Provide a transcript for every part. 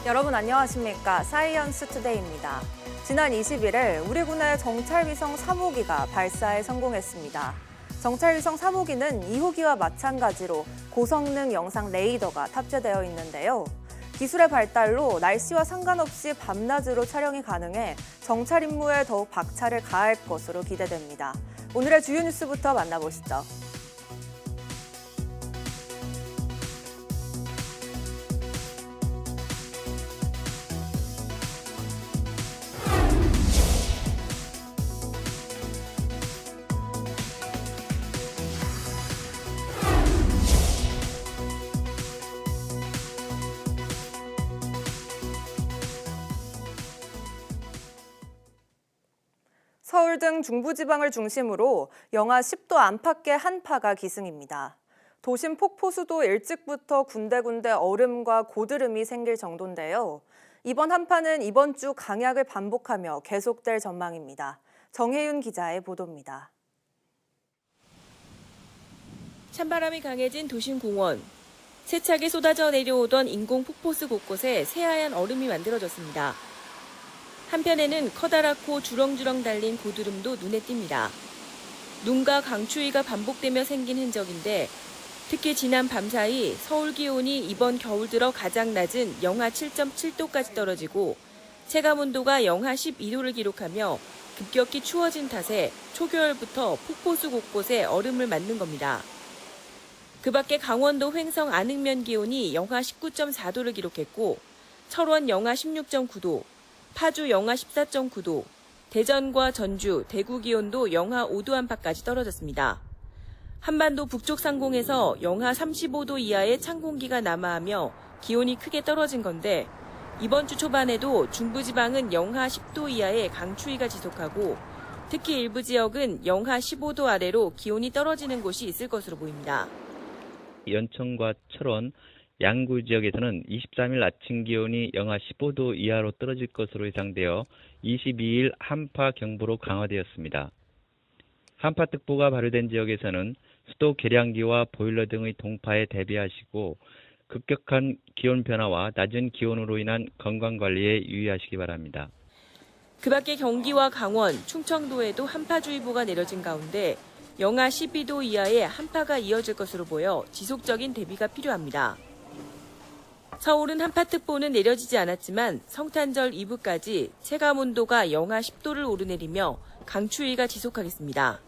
여러분 안녕하십니까? 사이언스 투데이입니다. 지난 21일 우리 군의 정찰위성 3호기가 발사에 성공했습니다. 정찰위성 3호기는 2호기와 마찬가지로 고성능 영상 레이더가 탑재되어 있는데요. 기술의 발달로 날씨와 상관없이 밤낮으로 촬영이 가능해 정찰 임무에 더욱 박차를 가할 것으로 기대됩니다. 오늘의 주요 뉴스부터 만나보시죠. 서울 등 중부지방을 중심으로 영하 10도 안팎의 한파가 기승입니다. 도심 폭포수도 일찍부터 군데군데 얼음과 고드름이 생길 정도인데요. 이번 한파는 이번 주 강약을 반복하며 계속될 전망입니다. 정혜윤 기자의 보도입니다. 찬바람이 강해진 도심 공원. 세차게 쏟아져 내려오던 인공 폭포수 곳곳에 새하얀 얼음이 만들어졌습니다. 한편에는 커다랗고 주렁주렁 달린 고드름도 눈에 띕니다. 눈과 강추위가 반복되며 생긴 흔적인데 특히 지난 밤사이 서울 기온이 이번 겨울 들어 가장 낮은 영하 7.7도까지 떨어지고 체감온도가 영하 12도를 기록하며 급격히 추워진 탓에 초겨울부터 폭포수 곳곳에 얼음을 맞는 겁니다. 그 밖에 강원도 횡성 안흥면 기온이 영하 19.4도를 기록했고 철원 영하 16.9도, 파주 영하 14.9도, 대전과 전주, 대구 기온도 영하 5도 안팎까지 떨어졌습니다. 한반도 북쪽 상공에서 영하 35도 이하의 찬 공기가 남하하며 기온이 크게 떨어진 건데 이번 주 초반에도 중부지방은 영하 10도 이하의 강추위가 지속하고 특히 일부 지역은 영하 15도 아래로 기온이 떨어지는 곳이 있을 것으로 보입니다. 연천과 철원, 양구 지역에서는 23일 아침 기온이 영하 15도 이하로 떨어질 것으로 예상되어 22일 한파 경보로 강화되었습니다. 한파특보가 발효된 지역에서는 수도 계량기와 보일러 등의 동파에 대비하시고 급격한 기온 변화와 낮은 기온으로 인한 건강관리에 유의하시기 바랍니다. 그 밖에 경기와 강원, 충청도에도 한파주의보가 내려진 가운데 영하 12도 이하의 한파가 이어질 것으로 보여 지속적인 대비가 필요합니다. 서울은 한파특보는 내려지지 않았지만 성탄절 이브까지 체감온도가 영하 10도를 오르내리며 강추위가 지속하겠습니다.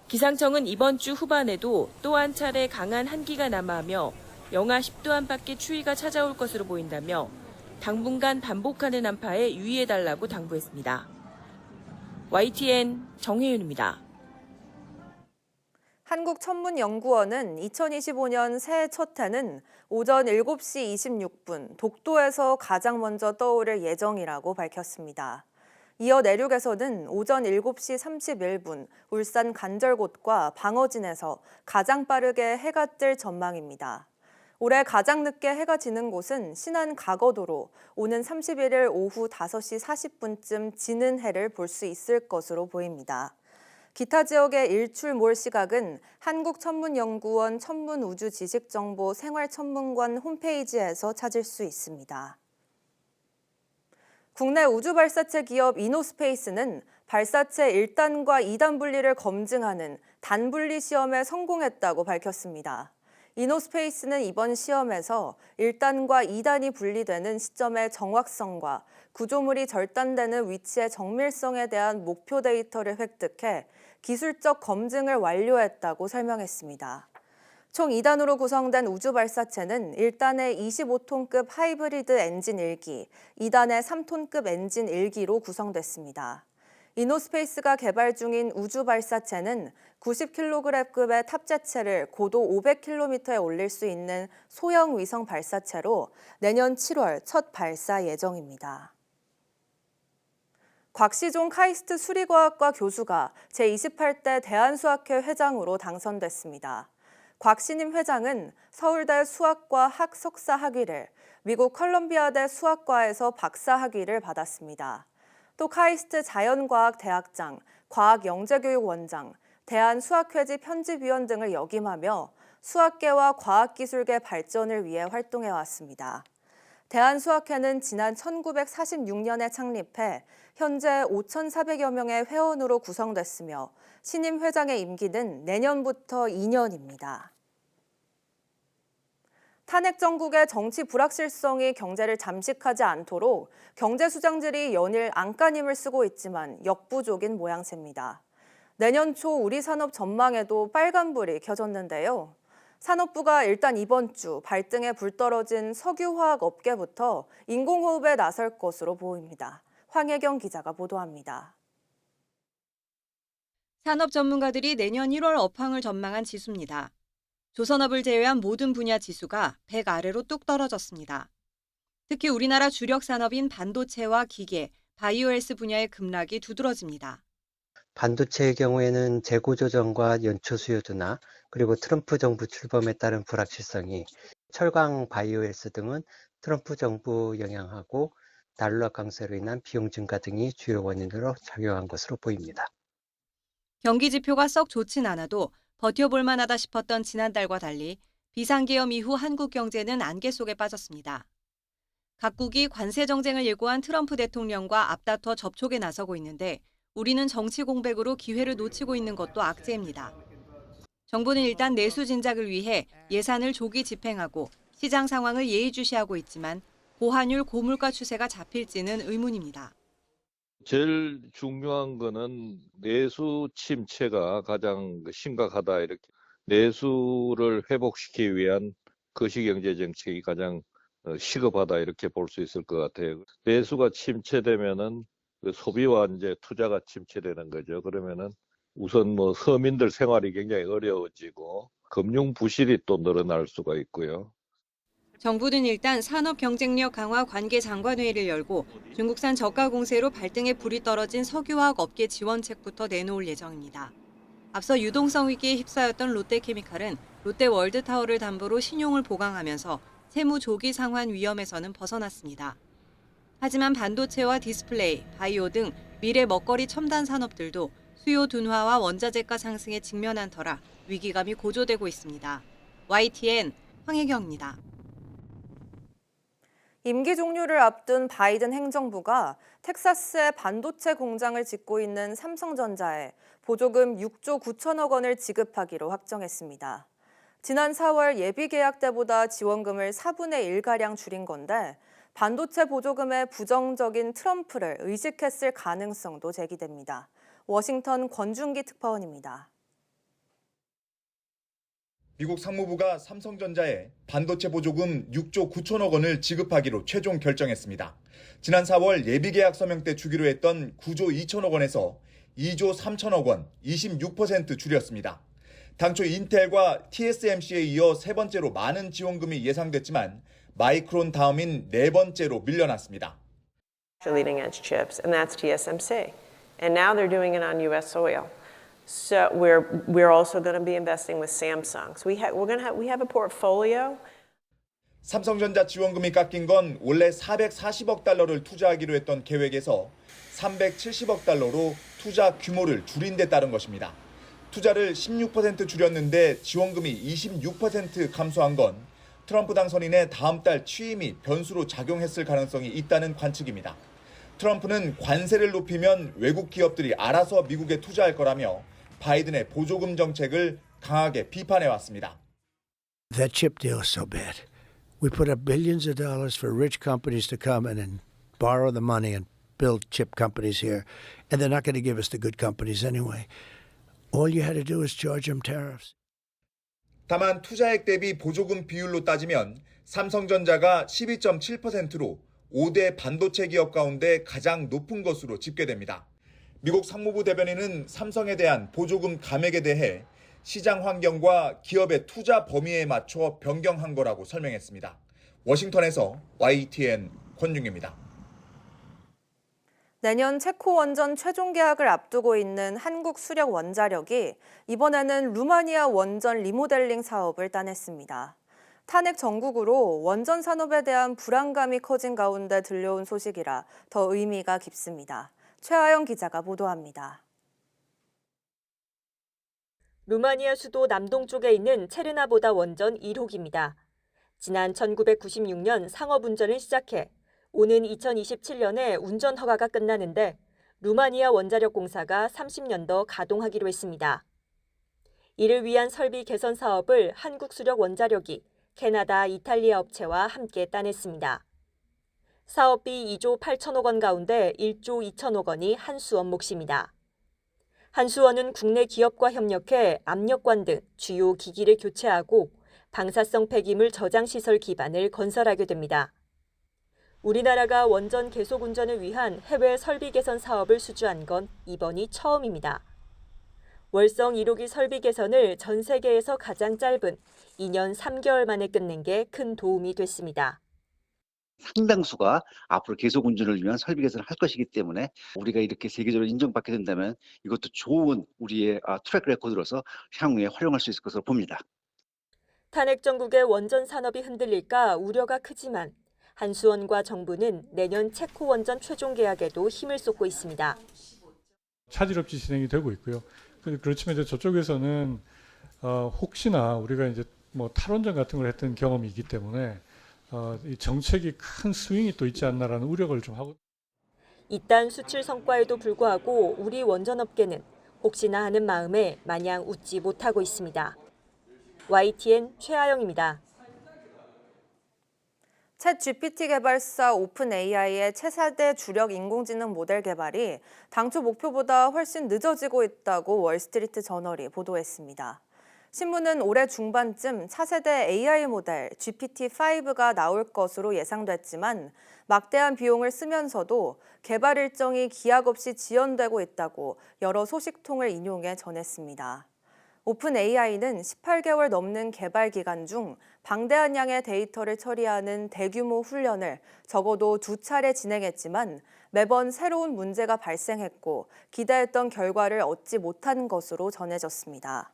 기상청은 이번 주 후반에도 또 한 차례 강한 한기가 남하하며 영하 10도 안팎의 추위가 찾아올 것으로 보인다며 당분간 반복하는 한파에 유의해달라고 당부했습니다. YTN 정혜윤입니다. 한국천문연구원은 2025년 새해 첫 해는 오전 7시 26분 독도에서 가장 먼저 떠오를 예정이라고 밝혔습니다. 이어 내륙에서는 오전 7시 31분 울산 간절곶과 방어진에서 가장 빠르게 해가 뜰 전망입니다. 올해 가장 늦게 해가 지는 곳은 신안 가거도로 오는 31일 오후 5시 40분쯤 지는 해를 볼 수 있을 것으로 보입니다. 기타 지역의 일출몰 시각은 한국천문연구원 천문우주지식정보 생활천문관 홈페이지에서 찾을 수 있습니다. 국내 우주발사체 기업 이노스페이스는 발사체 1단과 2단 분리를 검증하는 단분리 시험에 성공했다고 밝혔습니다. 이노스페이스는 이번 시험에서 1단과 2단이 분리되는 시점의 정확성과 구조물이 절단되는 위치의 정밀성에 대한 목표 데이터를 획득해 기술적 검증을 완료했다고 설명했습니다. 총 2단으로 구성된 우주발사체는 1단의 25톤급 하이브리드 엔진 1기, 2단의 3톤급 엔진 1기로 구성됐습니다. 이노스페이스가 개발 중인 우주발사체는 90kg급의 탑재체를 고도 500km에 올릴 수 있는 소형 위성 발사체로 내년 7월 첫 발사 예정입니다. 곽시종 카이스트 수리과학과 교수가 제28대 대한수학회 회장으로 당선됐습니다. 곽신임 회장은 서울대 수학과 학석사 학위를, 미국 컬럼비아대 수학과에서 박사 학위를 받았습니다. 또 카이스트 자연과학대학장, 과학영재교육원장, 대한수학회지 편집위원 등을 역임하며 수학계와 과학기술계 발전을 위해 활동해왔습니다. 대한수학회는 지난 1946년에 창립해 현재 5,400여 명의 회원으로 구성됐으며 신임 회장의 임기는 내년부터 2년입니다. 탄핵 정국의 정치 불확실성이 경제를 잠식하지 않도록 경제 수장들이 연일 안간힘을 쓰고 있지만 역부족인 모양새입니다. 내년 초 우리 산업 전망에도 빨간불이 켜졌는데요. 산업부가 일단 이번 주 발등에 불 떨어진 석유화학 업계부터 인공호흡에 나설 것으로 보입니다. 황혜경 기자가 보도합니다. 산업 전문가들이 내년 1월 업황을 전망한 지수입니다. 조선업을 제외한 모든 분야 지수가 100 아래로 뚝 떨어졌습니다. 특히 우리나라 주력 산업인 반도체와 기계, 바이오헬스 분야의 급락이 두드러집니다. 반도체의 경우에는 재고 조정과 연초 수요 둔화, 그리고 트럼프 정부 출범에 따른 불확실성이, 철강, 바이오헬스 등은 트럼프 정부 영향하고 달러 강세로 인한 비용 증가 등이 주요 원인으로 작용한 것으로 보입니다. 경기 지표가 썩 좋진 않아도 버텨볼 만하다 싶었던 지난달과 달리 비상계엄 이후 한국 경제는 안개 속에 빠졌습니다. 각국이 관세 정쟁을 예고한 트럼프 대통령과 앞다퉈 접촉에 나서고 있는데 우리는 정치 공백으로 기회를 놓치고 있는 것도 악재입니다. 정부는 일단 내수 진작을 위해 예산을 조기 집행하고 시장 상황을 예의주시하고 있지만 고환율, 고물가 추세가 잡힐지는 의문입니다. 제일 중요한 거는 내수 침체가 가장 심각하다. 이렇게 내수를 회복시키기 위한 거시경제 정책이 가장 시급하다 이렇게 볼 수 있을 것 같아요. 내수가 침체되면은 소비와 이제 투자가 침체되는 거죠. 그러면은 우선 서민들 생활이 굉장히 어려워지고 금융 부실이 또 늘어날 수가 있고요. 정부는 일단 산업 경쟁력 강화 관계 장관회의를 열고 중국산 저가 공세로 발등에 불이 떨어진 석유화학 업계 지원책부터 내놓을 예정입니다. 앞서 유동성 위기에 휩싸였던 롯데케미칼은 롯데월드타워를 담보로 신용을 보강하면서 채무 조기 상환 위험에서는 벗어났습니다. 하지만 반도체와 디스플레이, 바이오 등 미래 먹거리 첨단 산업들도 수요 둔화와 원자재가 상승에 직면한 터라 위기감이 고조되고 있습니다. YTN 황혜경입니다. 임기 종료를 앞둔 바이든 행정부가 텍사스에 반도체 공장을 짓고 있는 삼성전자에 보조금 6조 9천억 원을 지급하기로 확정했습니다. 지난 4월 예비 계약 때보다 지원금을 4분의 1가량 줄인 건데 반도체 보조금의 부정적인 트럼프를 의식했을 가능성도 제기됩니다. 워싱턴 권준기 특파원입니다. 미국 상무부가 삼성전자에 반도체 보조금 6조 9천억 원을 지급하기로 최종 결정했습니다. 지난 4월 예비계약 서명 때 주기로 했던 9조 2천억 원에서 2조 3천억 원, 26% 줄였습니다. 당초 인텔과 TSMC에 이어 세 번째로 많은 지원금이 예상됐지만 마이크론 다음인 네 번째로 밀려났습니다. Leading edge chips, and that's TSMC. And now they're doing it on U.S. soil. So we're also going to be investing with Samsung. So we have a portfolio. 삼성전자 지원금이 깎인 건 원래 440억 달러를 투자하기로 했던 계획에서 370억 달러로 투자 규모를 줄인 데 따른 것입니다. 투자를 16% 줄였는데 지원금이 26% 감소한 건 트럼프 당선인의 다음 달 취임이 변수로 작용했을 가능성이 있다는 관측입니다. 트럼프는 관세를 높이면 외국 기업들이 알아서 미국에 투자할 거라며 바이든의 보조금 정책을 강하게 비판해왔습니다. That chip deal is so bad. We put up billions of dollars for rich companies to come in and borrow the money and build chip companies here, and they're not going to give us the good companies anyway. All you had to do is charge them tariffs. 다만 투자액 대비 보조금 비율로 따지면 삼성전자가 12.7%로 5대 반도체 기업 가운데 가장 높은 것으로 집계됩니다. 미국 상무부 대변인은 삼성에 대한 보조금 감액에 대해 시장 환경과 기업의 투자 범위에 맞춰 변경한 거라고 설명했습니다. 워싱턴에서 YTN 권중입니다. 내년 체코 원전 최종 계약을 앞두고 있는 한국수력원자력이 이번에는 루마니아 원전 리모델링 사업을 따냈습니다. 탄핵 정국으로 원전 산업에 대한 불안감이 커진 가운데 들려온 소식이라 더 의미가 깊습니다. 최하영 기자가 보도합니다. 루마니아 수도 남동쪽에 있는 체르나보다 원전 1호기입니다. 지난 1996년 상업 운전을 시작해 오는 2027년에 운전 허가가 끝나는데 루마니아 원자력 공사가 30년 더 가동하기로 했습니다. 이를 위한 설비 개선 사업을 한국수력원자력이 캐나다, 이탈리아 업체와 함께 따냈습니다. 사업비 2조 8천억 원 가운데 1조 2천억 원이 한수원 몫입니다. 한수원은 국내 기업과 협력해 압력관 등 주요 기기를 교체하고 방사성 폐기물 저장 시설 기반을 건설하게 됩니다. 우리나라가 원전 계속 운전을 위한 해외 설비 개선 사업을 수주한 건 이번이 처음입니다. 월성 1호기 설비 개선을 전 세계에서 가장 짧은 2년 3개월 만에 끝낸 게 큰 도움이 됐습니다. 상당수가 앞으로 계속 운전을 위한 설비 개선을 할 것이기 때문에 우리가 이렇게 세계적으로 인정받게 된다면 이것도 좋은 우리의 트랙 레코드로서 향후에 활용할 수 있을 것으로 봅니다. 탄핵 정국의 원전 산업이 흔들릴까 우려가 크지만 한수원과 정부는 내년 체코 원전 최종 계약에도 힘을 쏟고 있습니다. 차질 없이 진행이 되고 있고요. 그렇지만 이제 저쪽에서는 혹시나 우리가 이제 뭐 탈원전 같은 걸 했던 경험이 있기 때문에 이 정책이 큰 스윙이 또 있지 않나라는 우려를 좀 하고. 이딴 수출 성과에도 불구하고 우리 원전업계는 혹시나 하는 마음에 마냥 웃지 못하고 있습니다. YTN 최하영입니다. 챗 GPT 개발사 오픈 AI의 차세대 주력 인공지능 모델 개발이 당초 목표보다 훨씬 늦어지고 있다고 월스트리트 저널이 보도했습니다. 신문은 올해 중반쯤 차세대 AI 모델 GPT-5가 나올 것으로 예상됐지만 막대한 비용을 쓰면서도 개발 일정이 기약 없이 지연되고 있다고 여러 소식통을 인용해 전했습니다. 오픈 AI는 18개월 넘는 개발 기간 중 방대한 양의 데이터를 처리하는 대규모 훈련을 적어도 2차례 진행했지만 매번 새로운 문제가 발생했고 기대했던 결과를 얻지 못한 것으로 전해졌습니다.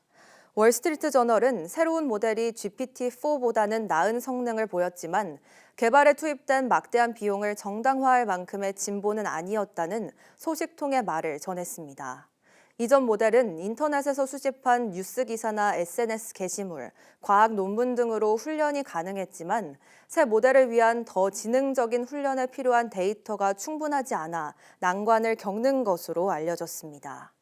월스트리트 저널은 새로운 모델이 GPT-4보다는 나은 성능을 보였지만 개발에 투입된 막대한 비용을 정당화할 만큼의 진보는 아니었다는 소식통의 말을 전했습니다. 이전 모델은 인터넷에서 수집한 뉴스 기사나 SNS 게시물, 과학 논문 등으로 훈련이 가능했지만 새 모델을 위한 더 지능적인 훈련에 필요한 데이터가 충분하지 않아 난관을 겪는 것으로 알려졌습니다.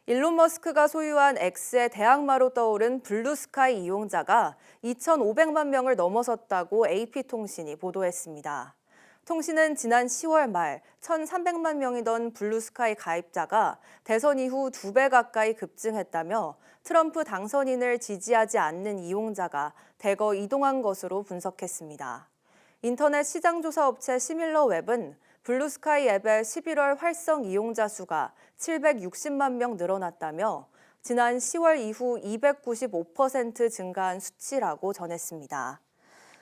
일론 머스크가 소유한 X의 대항마로 떠오른 블루스카이 이용자가 2,500만 명을 넘어섰다고 AP통신이 보도했습니다. 통신은 지난 10월 말 1,300만 명이던 블루스카이 가입자가 대선 이후 2배 가까이 급증했다며 트럼프 당선인을 지지하지 않는 이용자가 대거 이동한 것으로 분석했습니다. 인터넷 시장조사 업체 시밀러웹은 블루스카이 앱의 11월 활성 이용자 수가 760만 명 늘어났다며 지난 10월 이후 295% 증가한 수치라고 전했습니다.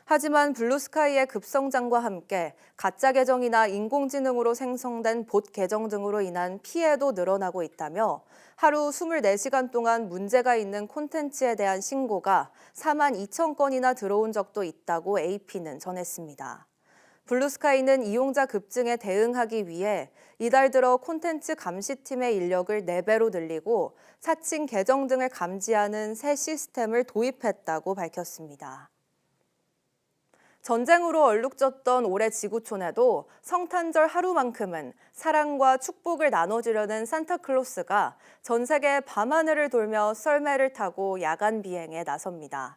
하지만 블루스카이의 급성장과 함께 가짜 계정이나 인공지능으로 생성된 봇 계정 등으로 인한 피해도 늘어나고 있다며 하루 24시간 동안 문제가 있는 콘텐츠에 대한 신고가 4만 2천 건이나 들어온 적도 있다고 AP는 전했습니다. 블루스카이는 이용자 급증에 대응하기 위해 이달 들어 콘텐츠 감시팀의 인력을 4배로 늘리고 사칭 계정 등을 감지하는 새 시스템을 도입했다고 밝혔습니다. 전쟁으로 얼룩졌던 올해 지구촌에도 성탄절 하루만큼은 사랑과 축복을 나눠주려는 산타클로스가 전 세계 밤하늘을 돌며 썰매를 타고 야간 비행에 나섭니다.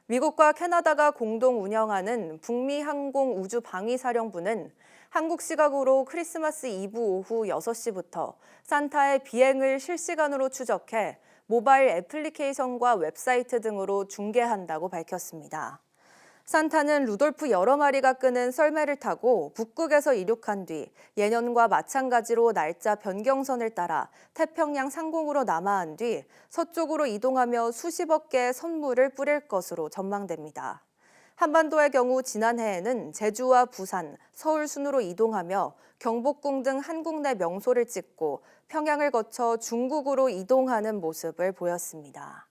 미국과 캐나다가 공동 운영하는 북미 항공우주방위사령부는 한국 시각으로 크리스마스 이브 오후 6시부터 산타의 비행을 실시간으로 추적해 모바일 애플리케이션과 웹사이트 등으로 중계한다고 밝혔습니다. 산타는 루돌프 여러 마리가 끄는 썰매를 타고 북극에서 이륙한 뒤 예년과 마찬가지로 날짜 변경선을 따라 태평양 상공으로 남하한 뒤 서쪽으로 이동하며 수십억 개의 선물을 뿌릴 것으로 전망됩니다. 한반도의 경우 지난해에는 제주와 부산, 서울 순으로 이동하며 경복궁 등 한국 내 명소를 찍고 평양을 거쳐 중국으로 이동하는 모습을 보였습니다.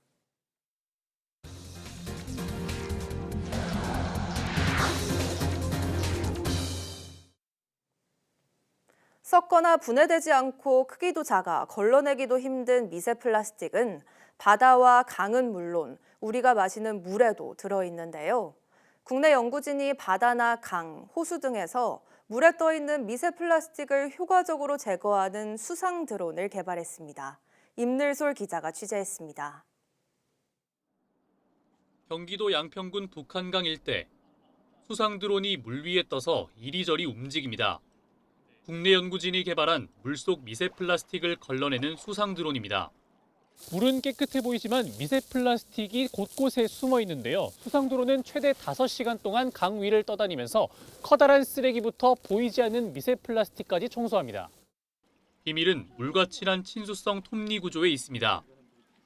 썩거나 분해되지 않고 크기도 작아 걸러내기도 힘든 미세 플라스틱은 바다와 강은 물론 우리가 마시는 물에도 들어있는데요. 국내 연구진이 바다나 강, 호수 등에서 물에 떠있는 미세 플라스틱을 효과적으로 제거하는 수상 드론을 개발했습니다. 임늘솔 기자가 취재했습니다. 경기도 양평군 북한강 일대 수상 드론이 물 위에 떠서 이리저리 움직입니다. 국내 연구진이 개발한 물속 미세 플라스틱을 걸러내는 수상 드론입니다. 물은 깨끗해 보이지만 미세 플라스틱이 곳곳에 숨어 있는데요. 수상 드론은 최대 5시간 동안 강 위를 떠다니면서 커다란 쓰레기부터 보이지 않는 미세 플라스틱까지 청소합니다. 비밀은 물과 친한 친수성 톱니 구조에 있습니다.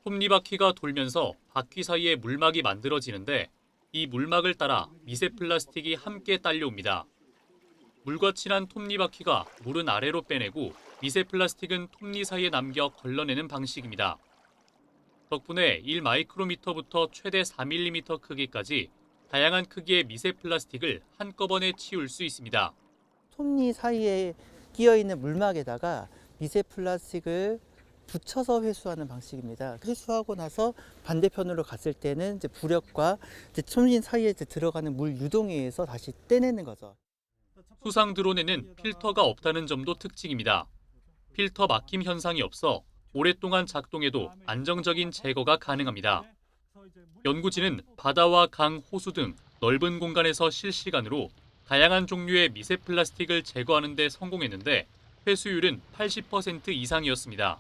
톱니바퀴가 돌면서 바퀴 사이에 물막이 만들어지는데 이 물막을 따라 미세 플라스틱이 함께 딸려옵니다. 물과 친한 톱니바퀴가 물은 아래로 빼내고 미세 플라스틱은 톱니 사이에 남겨 걸러내는 방식입니다. 덕분에 1마이크로미터부터 최대 4mm 크기까지 다양한 크기의 미세 플라스틱을 한꺼번에 치울 수 있습니다. 톱니 사이에 끼어있는 물막에다가 미세 플라스틱을 붙여서 회수하는 방식입니다. 회수하고 나서 반대편으로 갔을 때는 이제 부력과 톱니 사이에 들어가는 물 유동에 의해서 다시 떼내는 거죠. 수상 드론에는 필터가 없다는 점도 특징입니다. 필터 막힘 현상이 없어 오랫동안 작동해도 안정적인 제거가 가능합니다. 연구진은 바다와 강, 호수 등 넓은 공간에서 실시간으로 다양한 종류의 미세 플라스틱을 제거하는 데 성공했는데 회수율은 80% 이상이었습니다.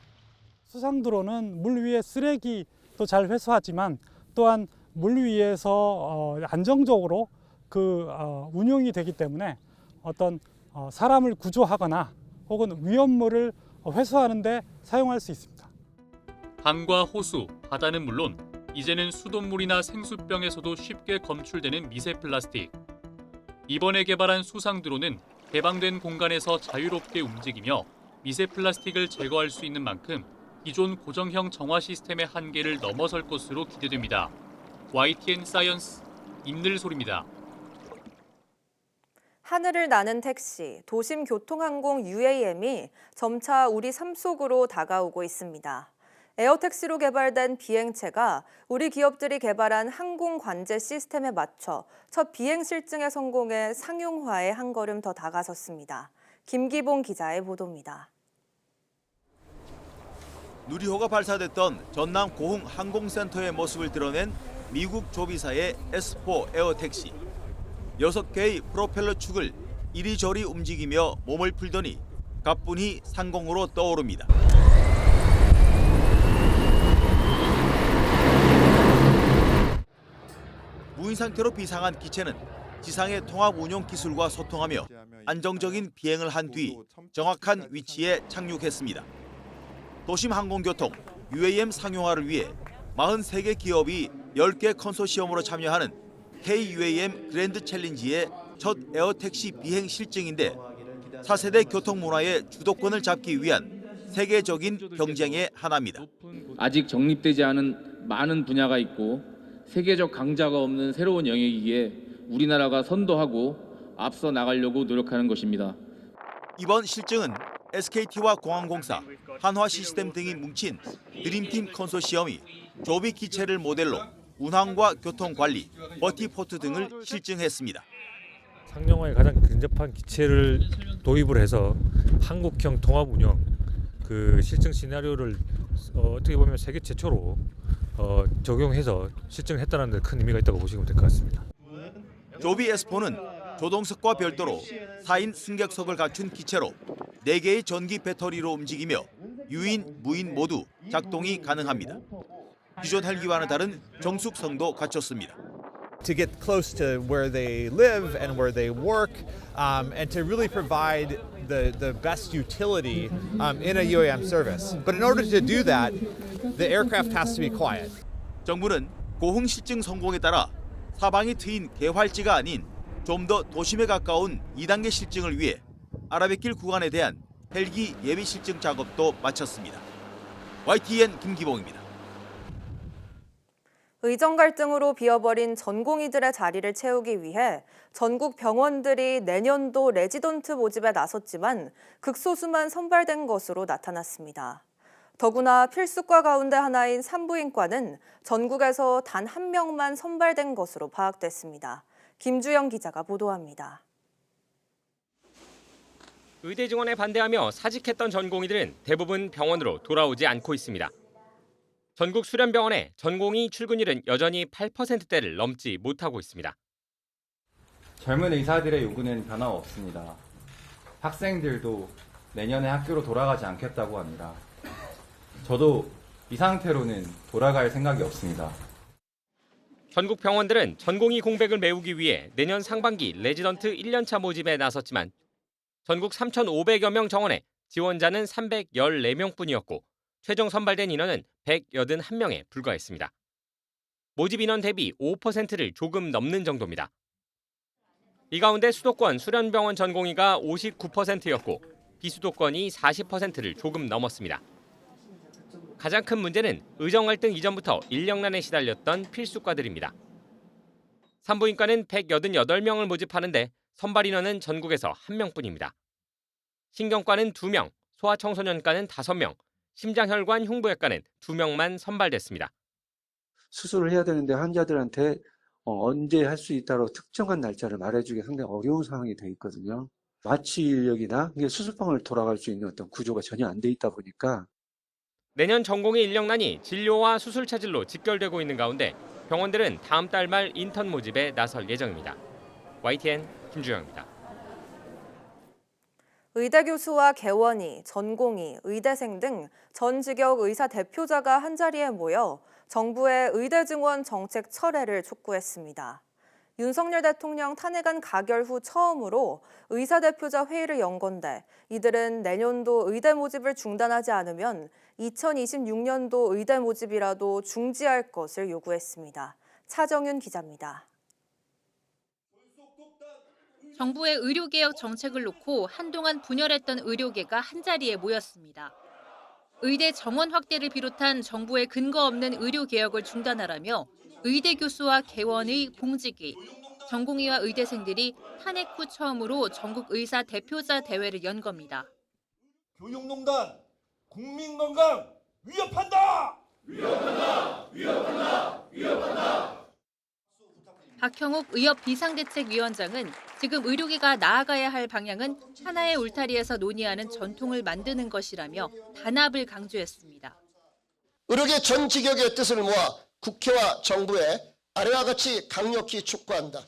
수상 드론은 물 위의 쓰레기도 잘 회수하지만 또한 물 위에서 안정적으로 운용이 되기 때문에 어떤 사람을 구조하거나 혹은 위험물을 회수하는 데 사용할 수 있습니다. 강과 호수, 바다는 물론 이제는 수돗물이나 생수병에서도 쉽게 검출되는 미세 플라스틱. 이번에 개발한 수상 드론은 개방된 공간에서 자유롭게 움직이며 미세 플라스틱을 제거할 수 있는 만큼 기존 고정형 정화 시스템의 한계를 넘어설 것으로 기대됩니다. YTN 사이언스 임늘솔입니다. 하늘을 나는 택시, 도심교통항공 UAM이 점차 우리 삶 속으로 다가오고 있습니다. 에어택시로 개발된 비행체가 우리 기업들이 개발한 항공 관제 시스템에 맞춰 첫 비행 실증에 성공해 상용화에 한 걸음 더 다가섰습니다. 김기봉 기자의 보도입니다. 누리호가 발사됐던 전남 고흥 항공센터의 모습을 드러낸 미국 조비사의 S4 에어택시. 6개의 프로펠러 축을 이리저리 움직이며 몸을 풀더니 가뿐히 상공으로 떠오릅니다. 무인 상태로 비상한 기체는 지상의 통합 운용 기술과 소통하며 안정적인 비행을 한 뒤 정확한 위치에 착륙했습니다. 도심 항공교통 UAM 상용화를 위해 43개 기업이 10개 컨소시엄으로 참여하는 KUAM 그랜드 챌린지의 첫 에어택시 비행 실증인데 4세대 교통 문화의 주도권을 잡기 위한 세계적인 경쟁의 하나입니다. 아직 정립되지 않은 많은 분야가 있고 세계적 강자가 없는 새로운 영역이기에 우리나라가 선도하고 앞서 나가려고 노력하는 것입니다. 이번 실증은 SKT와 공항공사, 한화시스템 등이 뭉친 드림팀 컨소시엄이 조비 기체를 모델로 운항과 교통관리, 버티포트 등을 실증했습니다. 상용화에 가장 근접한 기체를 도입을 해서 한국형 통합 운영 실증 시나리오를 어떻게 보면 세계 최초로 적용해서 실증했다는 데 큰 의미가 있다고 보시면 될 것 같습니다. 조비 S4는 조동석과 별도로 4인 승객석을 갖춘 기체로 4개의 전기 배터리로 움직이며 유인, 무인 모두 작동이 가능합니다. 기존 헬기와는 다른 정숙성도 갖췄습니다. To get close to where they live and where they work, and to really provide the best utility in a UAM service. But in order to do that, the aircraft has to be quiet. 정부는 고흥 실증 성공에 따라 사방이 트인 개활지가 아닌 좀 더 도심에 가까운 2단계 실증을 위해 아라뱃길 구간에 대한 헬기 예비 실증 작업도 마쳤습니다. YTN 김기봉입니다. 의정 갈등으로 비어버린 전공의들의 자리를 채우기 위해 전국 병원들이 내년도 레지던트 모집에 나섰지만 극소수만 선발된 것으로 나타났습니다. 더구나 필수과 가운데 하나인 산부인과는 전국에서 단 한 명만 선발된 것으로 파악됐습니다. 김주영 기자가 보도합니다. 의대 증원에 반대하며 사직했던 전공의들은 대부분 병원으로 돌아오지 않고 있습니다. 전국 수련병원의 전공의 출근율은 여전히 8%대를 넘지 못하고 있습니다. 젊은 의사들의 요구는 변함없습니다. 학생들도 내년에 학교로 돌아가지 않겠다고 합니다. 저도 이 상태로는 돌아갈 생각이 없습니다. 전국 병원들은 전공의 공백을 메우기 위해 내년 상반기 레지던트 1년차 모집에 나섰지만 전국 3,500여 명 정원에 지원자는 314명뿐이었고 최종 선발된 인원은 181명에 불과했습니다. 모집 인원 대비 5%를 조금 넘는 정도입니다. 이 가운데 수도권 수련병원 전공의가 59%였고 비수도권이 40%를 조금 넘었습니다. 가장 큰 문제는 의정 갈등 이전부터 인력난에 시달렸던 필수과들입니다. 산부인과는 188명을 모집하는데 선발 인원은 전국에서 1명뿐입니다. 신경과는 2명, 소아청소년과는 5명, 심장혈관 흉부외과는 2명만 선발됐습니다. 수술을 해야 되는데 환자들한테 언제 할 수 있다고 특정한 날짜를 말해주기 상당히 어려운 상황이 돼 있거든요. 마취 인력이나 수술방을 돌아갈 수 있는 어떤 구조가 전혀 안 돼 있다 보니까 내년 전공의 인력난이 진료와 수술 차질로 직결되고 있는 가운데 병원들은 다음 달 말 인턴 모집에 나설 예정입니다. YTN 김주영입니다. 의대 교수와 개원의, 전공의, 의대생 등 전 직역 의사 대표자가 한자리에 모여 정부의 의대 증원 정책 철회를 촉구했습니다. 윤석열 대통령 탄핵안 가결 후 처음으로 의사 대표자 회의를 연 건데 이들은 내년도 의대 모집을 중단하지 않으면 2026년도 의대 모집이라도 중지할 것을 요구했습니다. 차정윤 기자입니다. 정부의 의료개혁 정책을 놓고 한동안 분열했던 의료계가 한자리에 모였습니다. 의대 정원 확대를 비롯한 정부의 근거 없는 의료개혁을 중단하라며 의대 교수와 개원의, 공직의, 전공의와 의대생들이 탄핵 후 처음으로 전국 의사 대표자 대회를 연 겁니다. 교육농단, 국민건강 위협한다! 위협한다! 위협한다! 위협한다! 박형욱 의협 비상대책위원장은 지금 의료계가 나아가야 할 방향은 하나의 울타리에서 논의하는 전통을 만드는 것이라며 단합을 강조했습니다. 의료계 전 직역의 뜻을 모아 국회와 정부에 아래와 같이 강력히 촉구한다.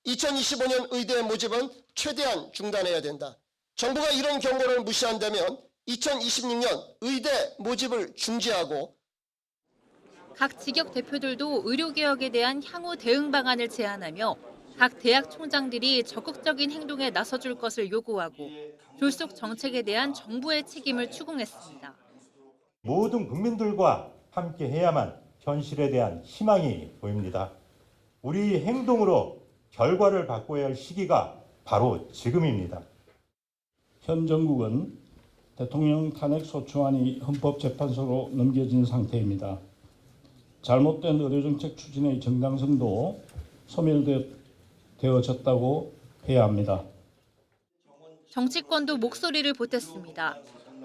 2025년 의대 모집은 최대한 중단해야 된다. 정부가 이런 경고를 무시한다면 2026년 의대 모집을 중지하고 각 직역 대표들도 의료개혁에 대한 향후 대응 방안을 제안하며 각 대학 총장들이 적극적인 행동에 나서줄 것을 요구하고 졸속 정책에 대한 정부의 책임을 추궁했습니다. 모든 국민들과 함께 해야만 현실에 대한 희망이 보입니다. 우리 행동으로 결과를 바꿔야 할 시기가 바로 지금입니다. 현 정국은 대통령 탄핵 소추안이 헌법재판소로 넘겨진 상태입니다. 잘못된 의료정책 추진의 정당성도 소멸되어졌다고 해야 합니다. 정치권도 목소리를 보탰습니다.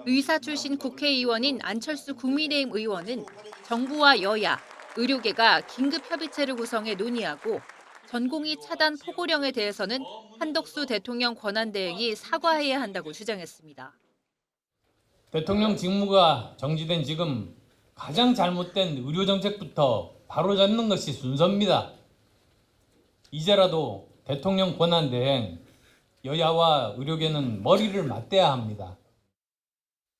의사 출신 국회의원인 안철수 국민의힘 의원은 정부와 여야, 의료계가 긴급협의체를 구성해 논의하고 전공의 차단 포고령에 대해서는 한덕수 대통령 권한대행이 사과해야 한다고 주장했습니다. 대통령 직무가 정지된 지금 가장 잘못된 의료정책부터 바로잡는 것이 순서입니다. 이제라도 대통령 권한대행, 여야와 의료계는 머리를 맞대야 합니다.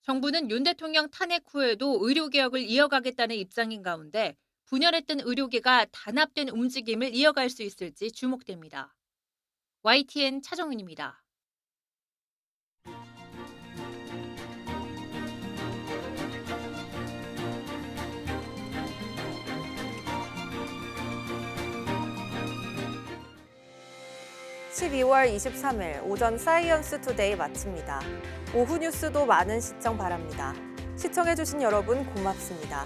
정부는 윤 대통령 탄핵 후에도 의료개혁을 이어가겠다는 입장인 가운데 분열했던 의료계가 단합된 움직임을 이어갈 수 있을지 주목됩니다. YTN 차정은입니다. 12월 23일 오전 사이언스 투데이 마칩니다. 오후 뉴스도 많은 시청 바랍니다. 시청해주신 여러분 고맙습니다.